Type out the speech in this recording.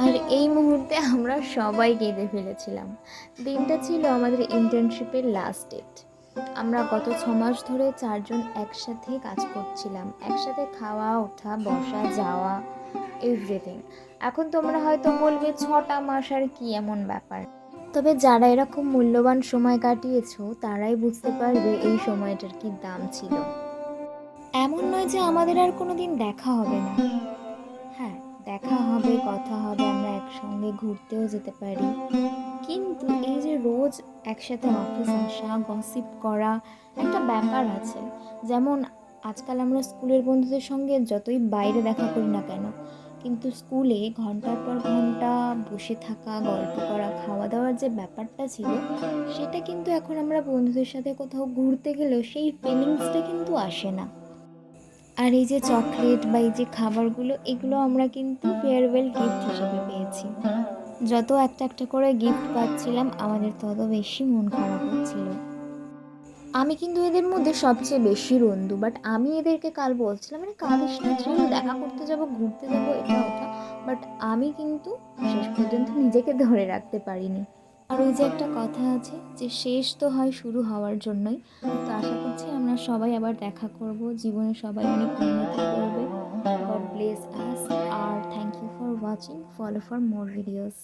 আর এই মুহূর্তে আমরা সবাই কেঁদে ফেলেছিলাম। দিনটা ছিল আমাদের ইন্টার্নশিপের লাস্ট ডেট। আমরা গত 6 মাস ধরে 4 জন একসাথে কাজ করছিলাম, একসাথে খাওয়া ওঠা বসা যাওয়া এভরিথিং। এখন তোমরা হয়তো বলবে 6টা মাস আর কি এমন ব্যাপার, তবে যারা এরকম মূল্যবান সময় কাটিয়েছো তারাই বুঝতে পারবে এই সময়টার কি দাম ছিল। এমন নয় যে আমাদের আর কোনো দিন দেখা হবে না। হ্যাঁ, দেখা হবে, কথা হবে, আমরা একসঙ্গে ঘুরতেও যেতে পারি। কিন্তু এই যে রোজ একসাথে অফিস আসা, গসিপ করা, একটা ব্যাপার আছে। যেমন আজকাল আমরা স্কুলের বন্ধুদের সঙ্গে যতই বাইরে দেখা করি না কেন, কিন্তু স্কুলে ঘন্টার পর ঘন্টা বসে থাকা, গল্প করা, খাওয়া দাওয়ার যে ব্যাপারটা ছিল, সেটা কিন্তু এখন আমরা বন্ধুদের সাথে কোথাও ঘুরতে গেলেও সেই ফিলিংসটা কিন্তু আসে না। আর এই যে চকলেট বা এই যে খাবারগুলো, এগুলো আমরা কিন্তু ফেয়ারওয়েল গিফট হিসেবে পেয়েছি। যত একটা একটা করে গিফট পাচ্ছিলাম আমাদের তত বেশি মন খারাপ হচ্ছিল। আমি কিন্তু এদের মধ্যে সবচেয়ে বেশি রন্দু, বাট আমি এদেরকে কাল বলছিলাম মানে কাঁদিস না ত্রিল, দেখা করতে যাব, ঘুরতে যাব, এটা ওটা। বাট আমি কিন্তু শেষ পর্যন্ত নিজেকে ধরে রাখতে পারিনি। আর ওই যে একটা কথা আছে যে শেষ তো হয় শুরু হওয়ার জন্যই। তো আশা করছি আমরা সবাই আবার দেখা করব, জীবনে সবাই অনেক উন্নতি করবে। God bless us. আর thank you for watching, follow for more videos.